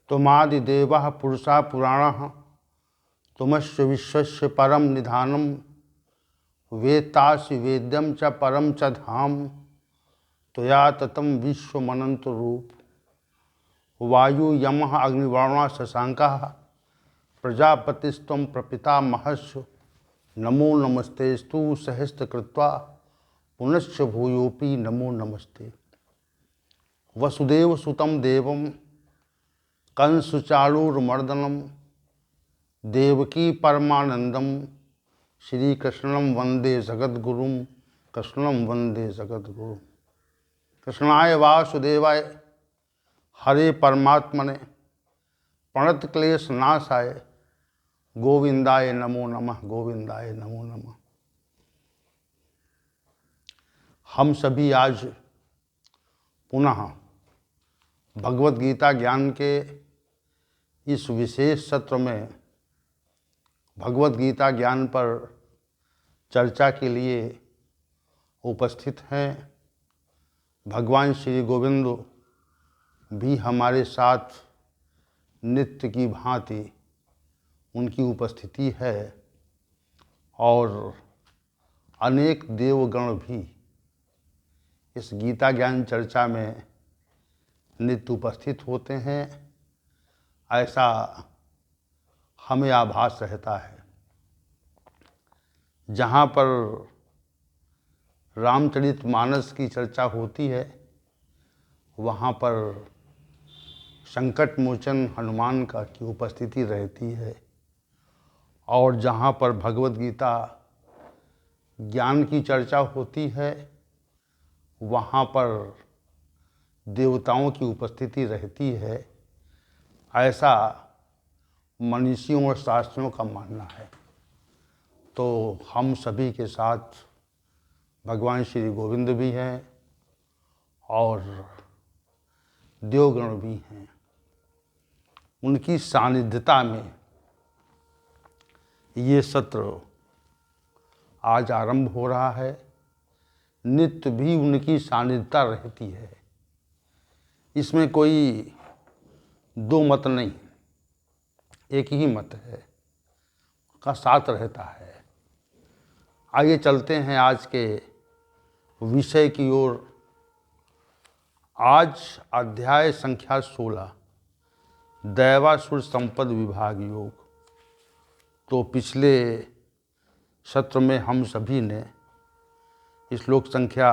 तुमादिदेवः पुरुषा पुराणः तुमस्य विश्वस्य परम निधानम वेत्तासि वेद्यम च परम च धाम त्वया ततं विश्वमनंत रूप वायु यमः अग्निवर्णा शशांकः प्रजापतिस्त्वं प्रपितामहस्य नमो नमस्तेस्तु सहस्रकृत्वा पुनश्च भूयोऽपि नमो नमस्ते। वसुदेवसुतं देवं कंसचाणूरमर्दनं देवकी परमानंदम श्रीकृष्णं वंदे जगद्गुरुं कृष्णं वंदे जगद्गुरुं। कृष्णाय वासुदेवाय हरे परमात्मने प्रणतक्लेशनाशाय गोविंदाय नमो नमः, गोविंदाय नमो नमः। हम सभी आज पुनः भगवद गीता ज्ञान के इस विशेष सत्र में भगवद गीता ज्ञान पर चर्चा के लिए उपस्थित हैं। भगवान श्री गोविंद भी हमारे साथ नित्य की भांति उनकी उपस्थिति है और अनेक देवगण भी इस गीता ज्ञान चर्चा में नित्य उपस्थित होते हैं, ऐसा हमें आभास रहता है। जहाँ पर रामचरितमानस की चर्चा होती है वहाँ पर संकट मोचन हनुमान का की उपस्थिति रहती है, और जहाँ पर भगवद गीता ज्ञान की चर्चा होती है वहाँ पर देवताओं की उपस्थिति रहती है, ऐसा मनीषियों और शास्त्रियों का मानना है। तो हम सभी के साथ भगवान श्री गोविंद भी हैं और देवगण भी हैं। उनकी सानिध्यता में ये सत्र आज आरंभ हो रहा है। नित्य भी उनकी सानिध्यता रहती है, इसमें कोई दो मत नहीं, एक ही मत है का साथ रहता है। आइए चलते हैं आज के विषय की ओर। आज अध्याय संख्या 16 दैवासुर संपद विभाग योग। तो पिछले सत्र में हम सभी ने श्लोक संख्या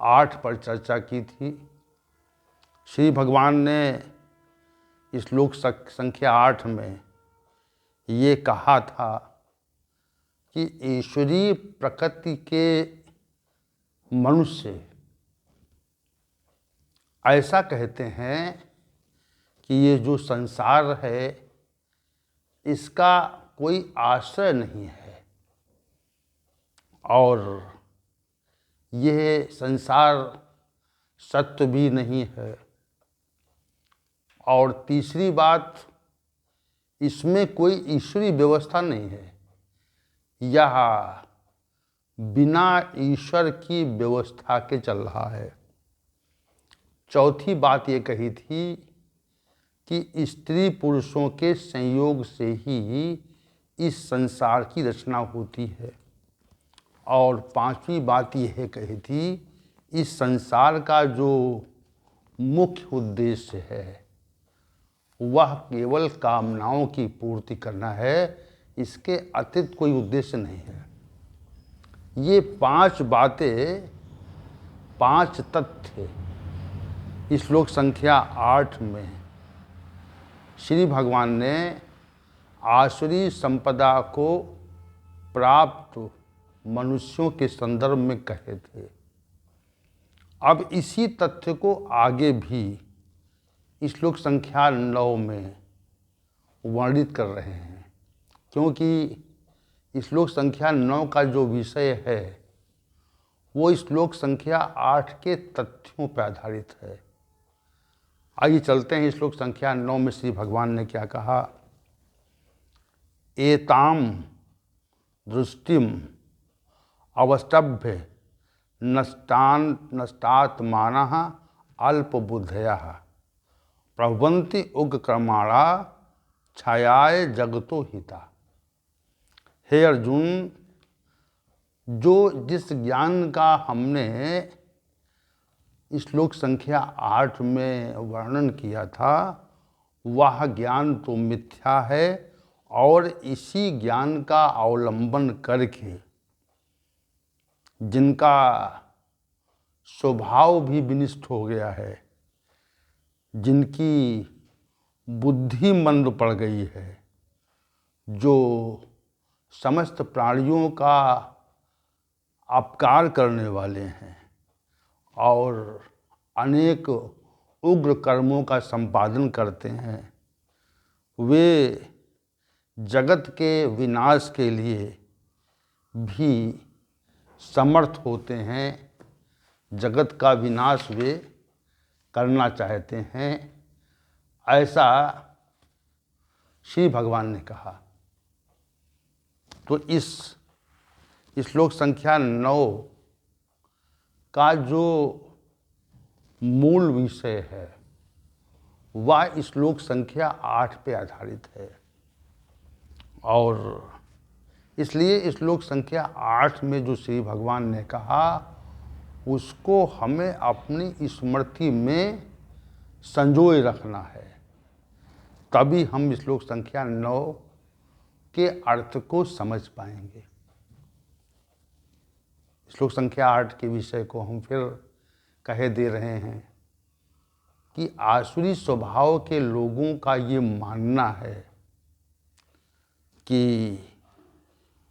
8 पर चर्चा की थी। श्री भगवान ने श्लोक संख्या 8 में ये कहा था कि ईश्वरीय प्रकृति के मनुष्य ऐसा कहते हैं कि ये जो संसार है इसका कोई आश्रय नहीं है और यह संसार सत्य भी नहीं है। और तीसरी बात, इसमें कोई ईश्वरीय व्यवस्था नहीं है, यह बिना ईश्वर की व्यवस्था के चल रहा है। चौथी बात ये कही थी कि स्त्री पुरुषों के संयोग से ही इस संसार की रचना होती है। और पांचवी बात यह कही थी, इस संसार का जो मुख्य उद्देश्य है वह केवल कामनाओं की पूर्ति करना है, इसके अतिरिक्त कोई उद्देश्य नहीं है। ये 5 बातें, 5 तथ्य इस श्लोक संख्या 8 में श्री भगवान ने आसुरी संपदा को प्राप्त मनुष्यों के संदर्भ में कहे थे। अब इसी तथ्य को आगे भी श्लोक संख्या 9 में वर्णित कर रहे हैं, क्योंकि श्लोक संख्या 9 का जो विषय है वो श्लोक संख्या 8 के तथ्यों पर आधारित है। आइए चलते हैं श्लोक संख्या 9 में श्री भगवान ने क्या कहा। एताम दृष्टिम अवस्तभ्य नष्टात्मानः अल्पबुद्धयः प्रभवन्ति उग्रकर्माणा छायाय जगतो हिता। हे अर्जुन, जिस ज्ञान का हमने श्लोक संख्या 8 में वर्णन किया था, वह ज्ञान तो मिथ्या है और इसी ज्ञान का अवलंबन करके जिनका स्वभाव भी विनिष्ट हो गया है, जिनकी बुद्धि मंद पड़ गई है, जो समस्त प्राणियों का अपकार करने वाले हैं और अनेक उग्र कर्मों का संपादन करते हैं, वे जगत के विनाश के लिए भी समर्थ होते हैं। जगत का विनाश वे करना चाहते हैं, ऐसा श्री भगवान ने कहा। तो इस श्लोक संख्या 9 का जो मूल विषय है वह श्लोक संख्या 8 पे आधारित है और इसलिए श्लोक संख्या 8 में जो श्री भगवान ने कहा उसको हमें अपनी स्मृति में संजोए रखना है, तभी हम श्लोक संख्या 9 के अर्थ को समझ पाएंगे। श्लोक संख्या 8 के विषय को हम फिर कहे दे रहे हैं कि आसुरी स्वभाव के लोगों का ये मानना है कि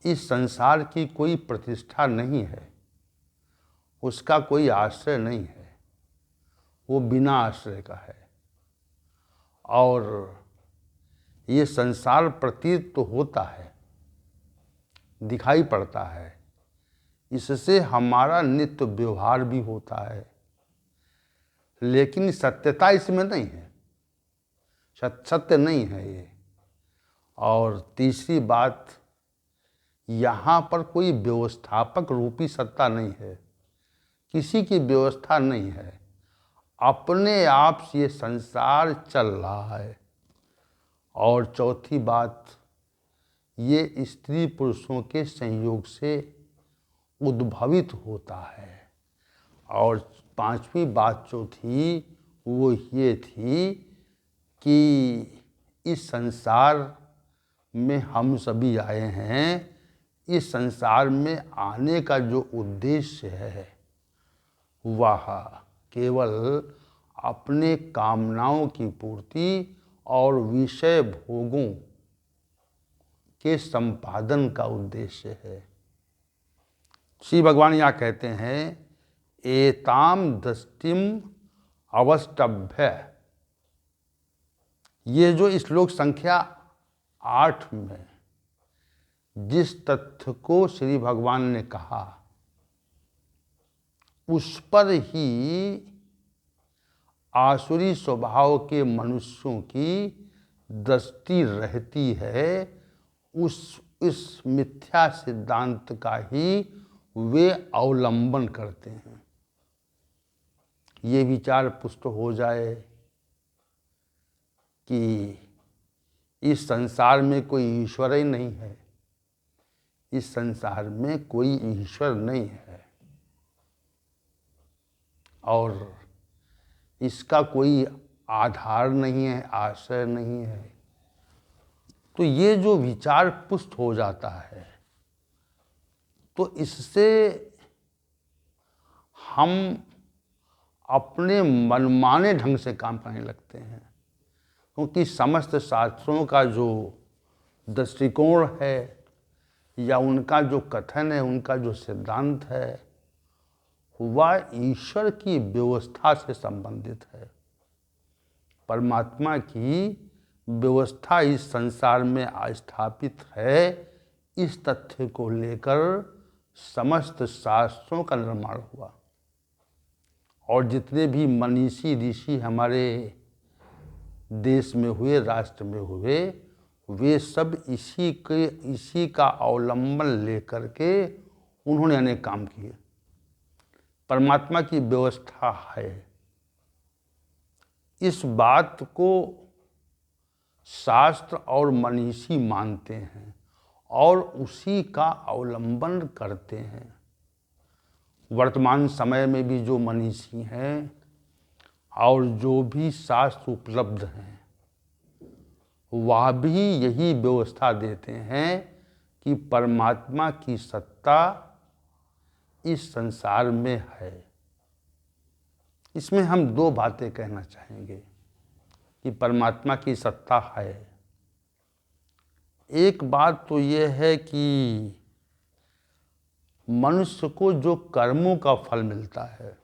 इस संसार की कोई प्रतिष्ठा नहीं है, उसका कोई आश्रय नहीं है, वो बिना आश्रय का है और ये संसार प्रतीत तो होता है, दिखाई पड़ता है, इससे हमारा नित्य व्यवहार भी होता है, लेकिन सत्यता इसमें नहीं है, सत्य नहीं है ये। और तीसरी बात, यहाँ पर कोई व्यवस्थापक रूपी सत्ता नहीं है, किसी की व्यवस्था नहीं है, अपने आप से ये संसार चल रहा है। और चौथी बात, ये स्त्री पुरुषों के संयोग से उद्भवित होता है। और पांचवी बात जो थी वो ये थी कि इस संसार में हम सभी आए हैं, इस संसार में आने का जो उद्देश्य है वह केवल अपने कामनाओं की पूर्ति और विषय भोगों के संपादन का उद्देश्य है। श्री भगवान यहाँ कहते हैं एताम दृष्टिम अवष्टभ्य। ये जो श्लोक संख्या 8 में जिस तथ्य को श्री भगवान ने कहा उस पर ही आसुरी स्वभाव के मनुष्यों की दृष्टि रहती है, इस मिथ्या सिद्धांत का ही वे अवलंबन करते हैं। ये विचार पुष्ट हो जाए कि इस संसार में कोई ईश्वर ही नहीं है, इस संसार में कोई ईश्वर नहीं है और इसका कोई आधार नहीं है, आश्रय नहीं है, तो ये जो विचार पुष्ट हो जाता है तो इससे हम अपने मनमाने ढंग से काम करने लगते हैं, क्योंकि समस्त शास्त्रों का जो दृष्टिकोण है या उनका जो कथन है, उनका जो सिद्धांत है वह ईश्वर की व्यवस्था से संबंधित है। परमात्मा की व्यवस्था इस संसार में स्थापित है, इस तथ्य को लेकर समस्त शास्त्रों का निर्माण हुआ और जितने भी मनीषी ऋषि हमारे देश में हुए, राष्ट्र में हुए, वे सब इसी का अवलंबन लेकर के उन्होंने अनेक काम किए। परमात्मा की व्यवस्था है, इस बात को शास्त्र और मनीषी मानते हैं और उसी का अवलंबन करते हैं। वर्तमान समय में भी जो मनीषी हैं और जो भी शास्त्र उपलब्ध हैं वह भी यही व्यवस्था देते हैं कि परमात्मा की सत्ता इस संसार में है। इसमें हम दो बातें कहना चाहेंगे कि परमात्मा की सत्ता है। एक बात तो यह है कि मनुष्य को जो कर्मों का फल मिलता है,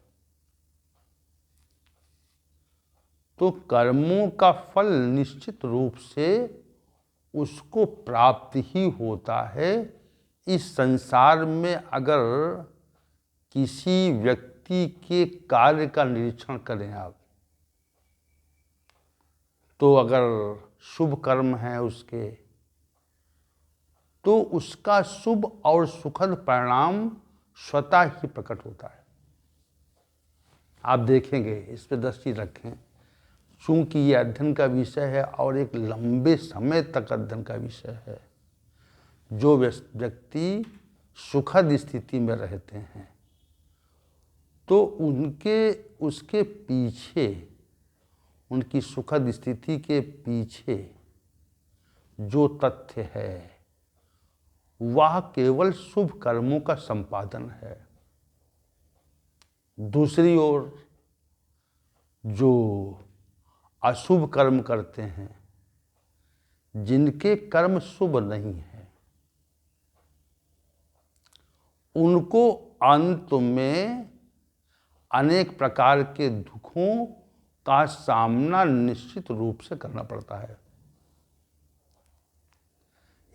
तो कर्मों का फल निश्चित रूप से उसको प्राप्त ही होता है। इस संसार में अगर किसी व्यक्ति के कार्य का निरीक्षण करें आप, तो अगर शुभ कर्म है उसके, तो उसका शुभ और सुखद परिणाम स्वतः ही प्रकट होता है। आप देखेंगे, इस पर दृष्टि रखें, चूंकि ये अध्ययन का विषय है और एक लंबे समय तक अध्ययन का विषय है। जो व्यक्ति सुखद स्थिति में रहते हैं तो उसके पीछे, उनकी सुखद स्थिति के पीछे जो तथ्य है वह केवल शुभ कर्मों का संपादन है। दूसरी ओर जो अशुभ कर्म करते हैं, जिनके कर्म शुभ नहीं है, उनको अंत में अनेक प्रकार के दुखों का सामना निश्चित रूप से करना पड़ता है।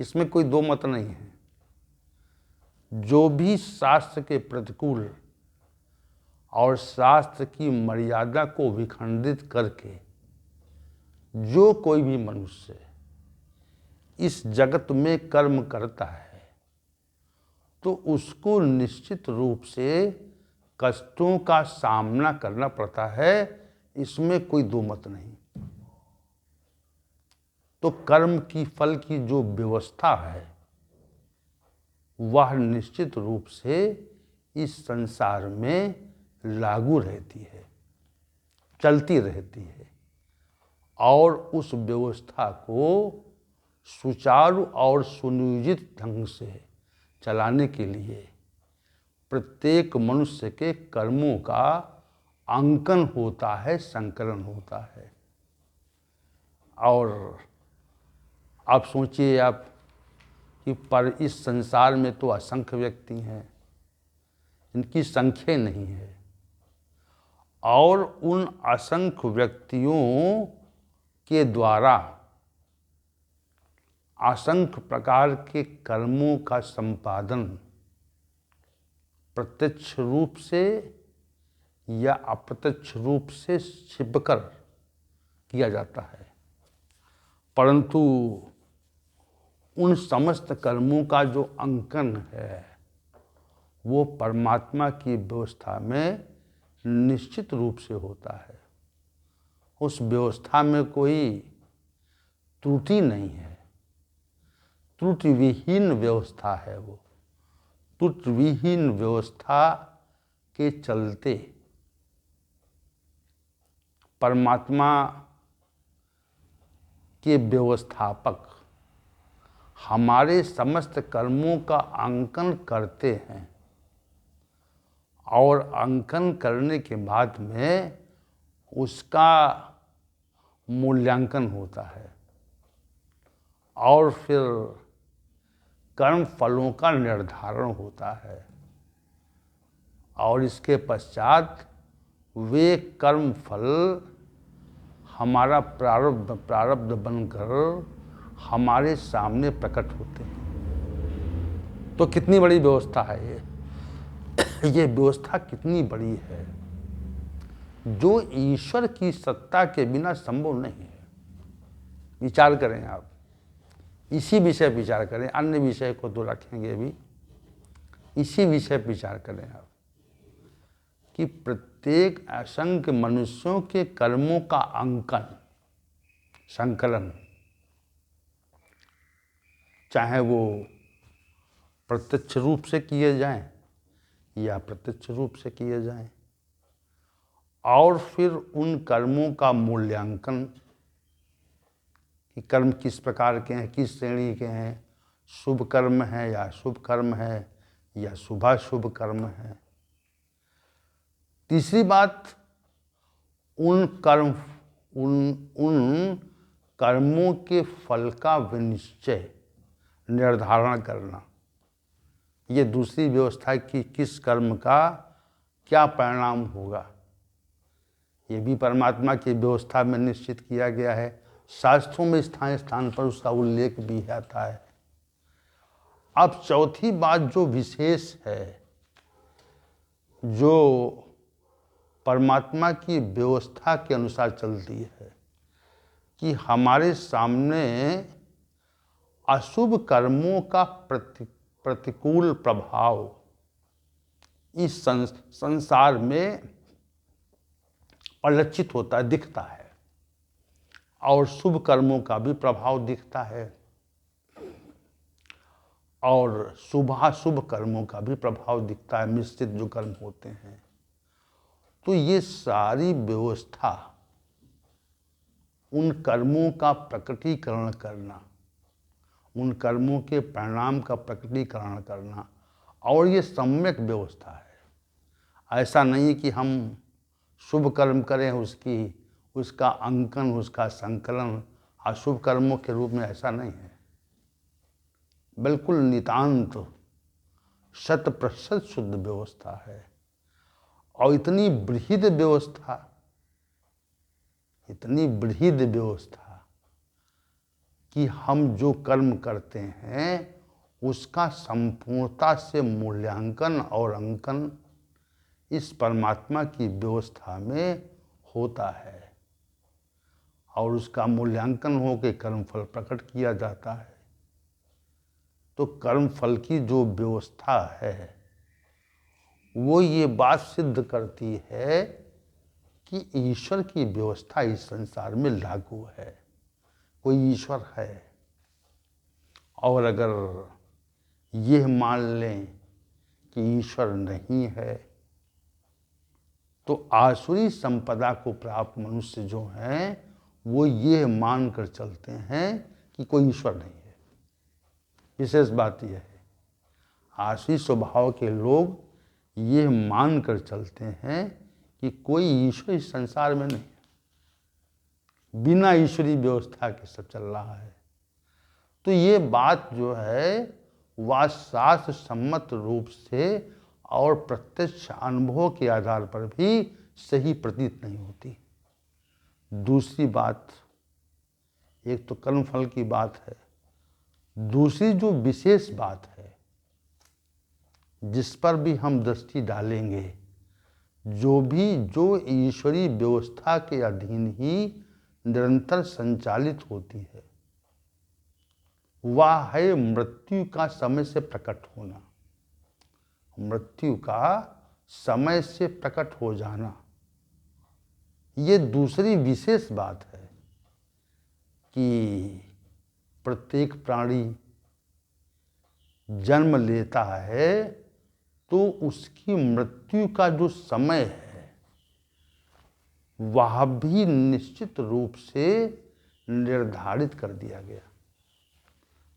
इसमें कोई दो मत नहीं है। जो भी शास्त्र के प्रतिकूल और शास्त्र की मर्यादा को विखंडित करके जो कोई भी मनुष्य इस जगत में कर्म करता है, तो उसको निश्चित रूप से कष्टों का सामना करना पड़ता है। इसमें कोई दो मत नहीं। तो कर्म की फल की जो व्यवस्था है वह निश्चित रूप से इस संसार में लागू रहती है, चलती रहती है, और उस व्यवस्था को सुचारू और सुनियोजित ढंग से चलाने के लिए प्रत्येक मनुष्य के कर्मों का अंकन होता है, संकलन होता है। और आप सोचिए आप कि पर इस संसार में तो असंख्य व्यक्ति हैं, इनकी संख्या नहीं है, और उन असंख्य व्यक्तियों के द्वारा असंख्य प्रकार के कर्मों का संपादन प्रत्यक्ष रूप से या अप्रत्यक्ष रूप से छिपकर किया जाता है। परंतु उन समस्त कर्मों का जो अंकन है वो परमात्मा की व्यवस्था में निश्चित रूप से होता है। उस व्यवस्था में कोई त्रुटि नहीं है, त्रुटि विहीन व्यवस्था है। वो त्रुटि विहीन व्यवस्था के चलते परमात्मा के व्यवस्थापक हमारे समस्त कर्मों का अंकन करते हैं, और अंकन करने के बाद में उसका मूल्यांकन होता है, और फिर कर्म फलों का निर्धारण होता है, और इसके पश्चात वे कर्म फल हमारा प्रारब्ध बनकर हमारे सामने प्रकट होते हैं। तो कितनी बड़ी व्यवस्था है ये व्यवस्था कितनी बड़ी है, जो ईश्वर की सत्ता के बिना संभव नहीं है। विचार करें आप, इसी विषय विचार करें, अन्य विषय को तो रखेंगे भी, इसी विषय विचार करें आप कि प्रत्येक असंख्य मनुष्यों के कर्मों का अंकन, संकलन, चाहे वो प्रत्यक्ष रूप से किए जाएं या अप्रत्यक्ष रूप से किए जाएं, और फिर उन कर्मों का मूल्यांकन कि कर्म किस प्रकार के हैं, किस श्रेणी के हैं, शुभ कर्म है या अशुभ कर्म है या शुभाशुभ कर्म है। तीसरी बात, उन कर्मों के फल का विनिश्चय, निर्धारण करना। ये दूसरी व्यवस्था है कि किस कर्म का क्या परिणाम होगा, ये भी परमात्मा की व्यवस्था में निश्चित किया गया है। शास्त्रों में स्थान स्थान पर उसका उल्लेख भी आता है। अब चौथी बात जो विशेष है, जो परमात्मा की व्यवस्था के अनुसार चलती है, कि हमारे सामने अशुभ कर्मों का प्रतिकूल प्रभाव इस संसार में परिलक्षित होता है, दिखता है, और शुभ कर्मों का भी प्रभाव दिखता है, और शुभाशुभ कर्मों का भी प्रभाव दिखता है, मिश्रित जो कर्म होते हैं। तो ये सारी व्यवस्था उन कर्मों का प्रकटीकरण करना, उन कर्मों के परिणाम का प्रकटीकरण करना, और ये सम्यक व्यवस्था है। ऐसा नहीं कि हम शुभ कर्म करें, उसका अंकन, उसका संकलन अशुभ कर्मों के रूप में, ऐसा नहीं है। बिल्कुल नितांत 100% शुद्ध व्यवस्था है। और इतनी बृहद व्यवस्था कि हम जो कर्म करते हैं उसका संपूर्णता से मूल्यांकन और अंकन इस परमात्मा की व्यवस्था में होता है, और उसका मूल्यांकन होकर कर्मफल प्रकट किया जाता है। तो कर्मफल की जो व्यवस्था है वो ये बात सिद्ध करती है कि ईश्वर की व्यवस्था इस संसार में लागू है, कोई ईश्वर है। और अगर यह मान लें कि ईश्वर नहीं है, तो आसुरी संपदा को प्राप्त मनुष्य जो हैं वो ये मान कर चलते हैं कि कोई ईश्वर नहीं है। विशेष बात यह है, आसुरी स्वभाव के लोग ये मान कर चलते हैं कि कोई ईश्वर इस संसार में नहीं है, बिना ईश्वरी व्यवस्था के सब चल रहा है। तो ये बात जो है वह शास्त्र सम्मत रूप से और प्रत्यक्ष अनुभव के आधार पर भी सही प्रतीत नहीं होती। दूसरी बात, एक तो कर्मफल की बात है, दूसरी जो विशेष बात है जिस पर भी हम दृष्टि डालेंगे, जो ईश्वरी व्यवस्था के अधीन ही निरंतर संचालित होती है, वह है मृत्यु का समय से प्रकट होना, मृत्यु का समय से प्रकट हो जाना। ये दूसरी विशेष बात है कि प्रत्येक प्राणी जन्म लेता है तो उसकी मृत्यु का जो समय है वह भी निश्चित रूप से निर्धारित कर दिया गया।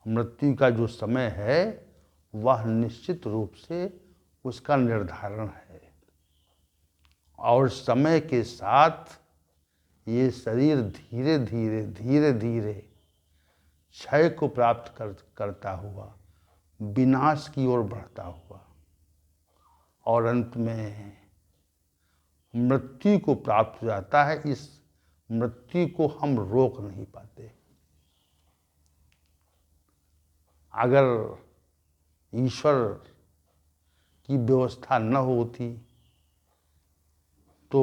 मृत्यु का जो समय है वह निश्चित रूप से उसका निर्धारण है, और समय के साथ ये शरीर धीरे धीरे क्षय को प्राप्त करता हुआ विनाश की ओर बढ़ता हुआ, और अंत में मृत्यु को प्राप्त हो जाता है। इस मृत्यु को हम रोक नहीं पाते। अगर ईश्वर की व्यवस्था न होती तो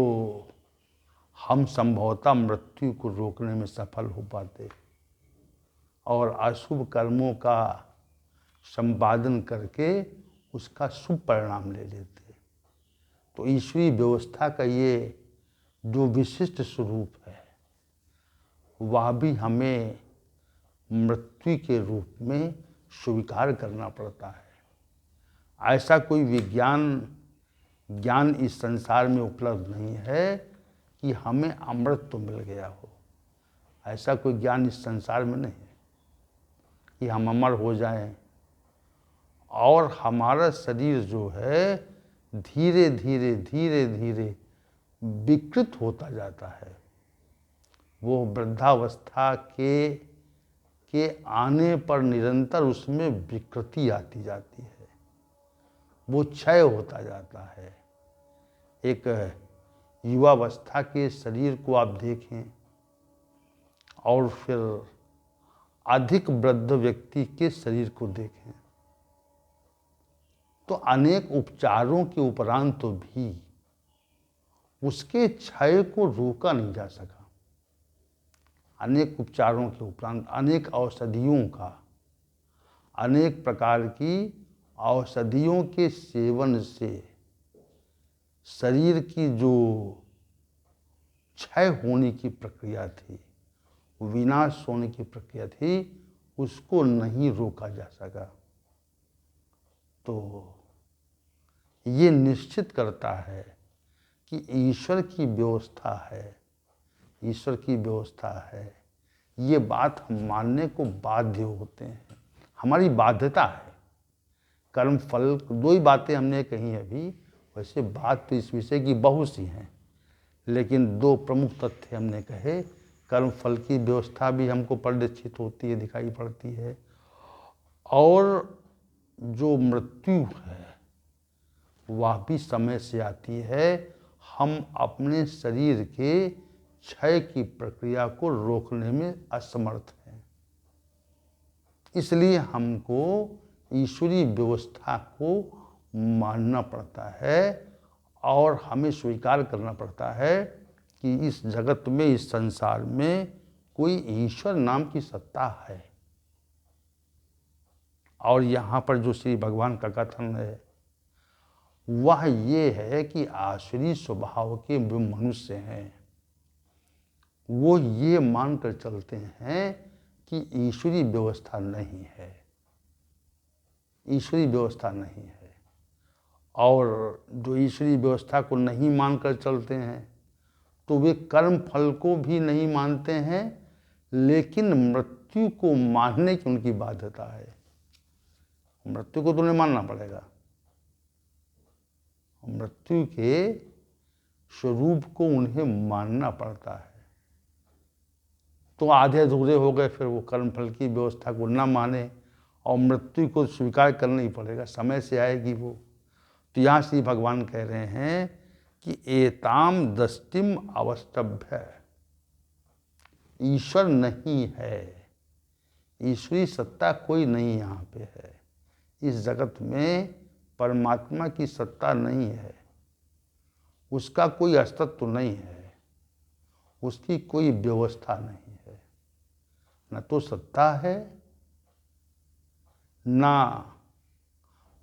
हम संभवतः मृत्यु को रोकने में सफल हो पाते और अशुभ कर्मों का संपादन करके उसका शुभ परिणाम ले लेते। तो ईश्वरीय व्यवस्था का ये जो विशिष्ट स्वरूप है वह भी हमें मृत्यु के रूप में स्वीकार करना पड़ता है। ऐसा कोई ज्ञान इस संसार में उपलब्ध नहीं है कि हमें अमृत तो मिल गया हो। ऐसा कोई ज्ञान इस संसार में नहीं है कि हम अमर हो जाएं और हमारा शरीर जो है धीरे धीरे धीरे धीरे विकृत होता जाता है। वो वृद्धावस्था के आने पर निरंतर उसमें विकृति आती जाती है, वो क्षय होता जाता है। एक युवावस्था के शरीर को आप देखें और फिर अधिक वृद्ध व्यक्ति के शरीर को देखें तो अनेक उपचारों के उपरांत तो भी उसके क्षय को रोका नहीं जा सका। अनेक उपचारों के उपरांत, अनेक औषधियों का, अनेक प्रकार की औषधियों के सेवन से शरीर की जो क्षय होने की प्रक्रिया थी, विनाश होने की प्रक्रिया थी, उसको नहीं रोका जा सका। तो ये निश्चित करता है कि ईश्वर की व्यवस्था है, ईश्वर की व्यवस्था है, ये बात हम मानने को बाध्य होते हैं, हमारी बाध्यता है। कर्म फल, दो ही बातें हमने कही अभी, वैसे बात तो इस विषय की बहुत सी हैं, लेकिन दो प्रमुख तथ्य हमने कहे। कर्म फल की व्यवस्था भी हमको परिलक्षित होती है, दिखाई पड़ती है, और जो मृत्यु है वह भी समय से आती है। हम अपने शरीर के क्षय की प्रक्रिया को रोकने में असमर्थ हैं। इसलिए हमको ईश्वरीय व्यवस्था को मानना पड़ता है और हमें स्वीकार करना पड़ता है कि इस जगत में, इस संसार में कोई ईश्वर नाम की सत्ता है। और यहाँ पर जो श्री भगवान का कथन है वह ये है कि आसुरी स्वभाव के जो मनुष्य हैं वो ये मानकर चलते हैं कि ईश्वरीय व्यवस्था नहीं है, ईश्वरीय व्यवस्था नहीं है। और जो ईश्वरीय व्यवस्था को नहीं मानकर चलते हैं तो वे कर्म फल को भी नहीं मानते हैं, लेकिन मृत्यु को मानने की उनकी बाध्यता है। मृत्यु को तो उन्हें मानना पड़ेगा, मृत्यु के स्वरूप को उन्हें मानना पड़ता है। तो आधे अधूरे हो गए, फिर वो कर्म फल की व्यवस्था को ना माने और मृत्यु को स्वीकार करना ही पड़ेगा, समय से आएगी वो। तो यहाँ श्री भगवान कह रहे हैं कि एताम दृष्टिम अवस्तभ्य, ईश्वर नहीं है, ईश्वरीय सत्ता कोई नहीं यहाँ पे है। इस जगत में परमात्मा की सत्ता नहीं है, उसका कोई अस्तित्व नहीं है, उसकी कोई व्यवस्था नहीं है। न तो सत्ता है, ना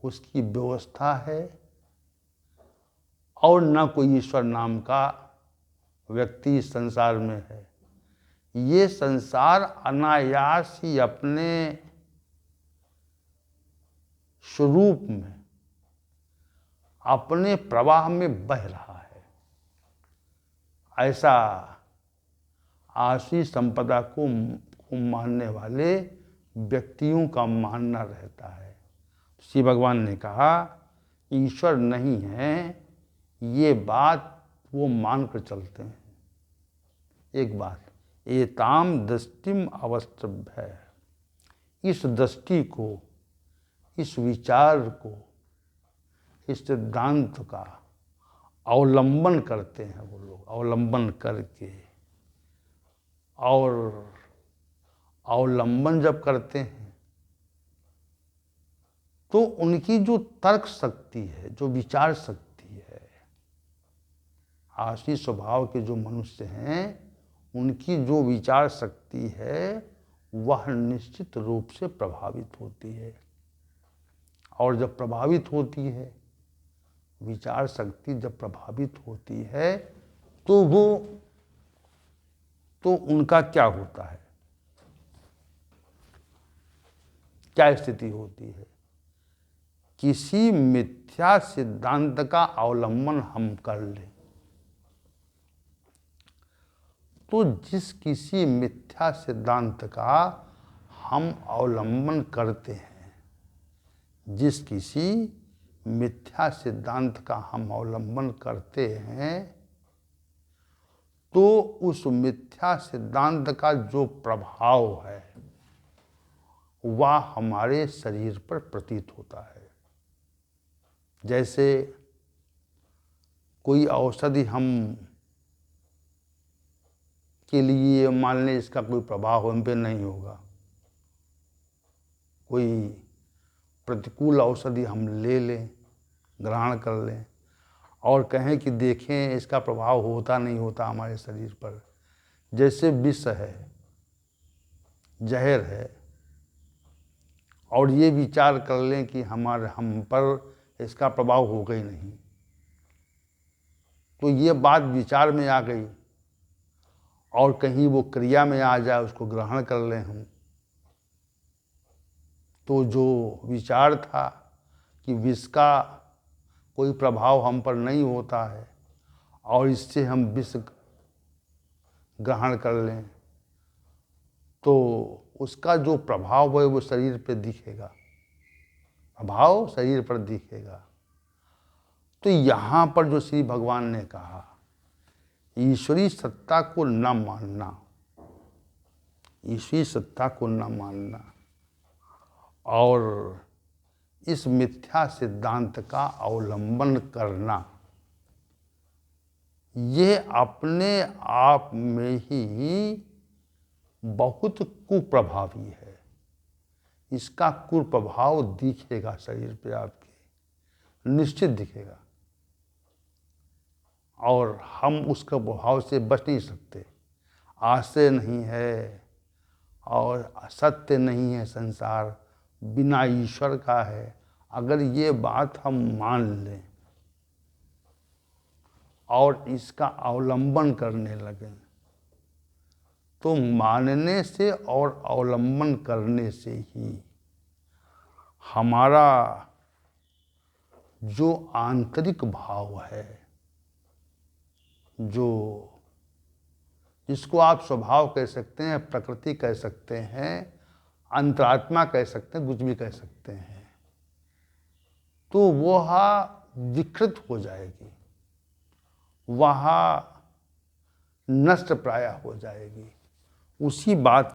उसकी व्यवस्था है, और ना कोई ईश्वर नाम का व्यक्ति इस संसार में है। ये संसार अनायास ही अपने स्वरूप में, अपने प्रवाह में बह रहा है। ऐसा आसुरी संपदा को मानने वाले व्यक्तियों का मानना रहता है। श्री भगवान ने कहा ईश्वर नहीं है, ये बात वो मान कर चलते हैं। एक बात, एताम दृष्टिम अवस्तभ्य, इस दृष्टि को, इस विचार को, इस सिद्धांत का अवलंबन करते हैं वो लोग। अवलंबन करके, और अवलंबन जब करते हैं तो उनकी जो तर्क शक्ति है, जो विचार शक्ति है, आसुरी स्वभाव के जो मनुष्य हैं उनकी जो विचार शक्ति है वह निश्चित रूप से प्रभावित होती है। और जब प्रभावित होती है, विचार शक्ति जब प्रभावित होती है तो उनका क्या होता है, क्या स्थिति होती है। किसी मिथ्या सिद्धांत का अवलंबन हम कर लें तो जिस किसी मिथ्या सिद्धांत का हम अवलंबन करते हैं, जिस किसी मिथ्या सिद्धांत का हम अवलंबन करते हैं तो उस मिथ्या सिद्धांत का जो प्रभाव है वह हमारे शरीर पर प्रतीत होता है। जैसे कोई औषधि हम के लिए मान लें इसका कोई प्रभाव हम पे नहीं होगा, कोई प्रतिकूल औषधि हम ले लें, ग्रहण कर लें और कहें कि देखें इसका प्रभाव होता नहीं होता हमारे शरीर पर। जैसे विष है, जहर है, और ये विचार कर लें कि हम पर इसका प्रभाव होगा ही नहीं, तो ये बात विचार में आ गई और कहीं वो क्रिया में आ जाए, उसको ग्रहण कर लें हम, तो जो विचार था कि विष का कोई प्रभाव हम पर नहीं होता है और इससे हम विष ग्रहण कर लें तो उसका जो प्रभाव है वो शरीर पर दिखेगा, प्रभाव शरीर पर दिखेगा। तो यहाँ पर जो श्री भगवान ने कहा ईश्वरी सत्ता को न मानना, ईश्वरी सत्ता को न मानना और इस मिथ्या सिद्धांत का अवलंबन करना, ये अपने आप में ही बहुत कुप्रभावी है। इसका कुप्रभाव दिखेगा शरीर पे आपके, निश्चित दिखेगा और हम उसका प्रभाव से बच नहीं सकते। आश्रय नहीं है और सत्य नहीं है संसार, बिना ईश्वर का है। अगर ये बात हम मान लें और इसका अवलंबन करने लगें तो मानने से और अवलंबन करने से ही हमारा जो आंतरिक भाव है, जो जिसको आप स्वभाव कह सकते हैं, प्रकृति कह सकते हैं, अंतरात्मा कह सकते हैं, कुछ भी कह सकते हैं, तो वह विकृत हो जाएगी, वह नष्ट प्राय हो जाएगी। उसी बात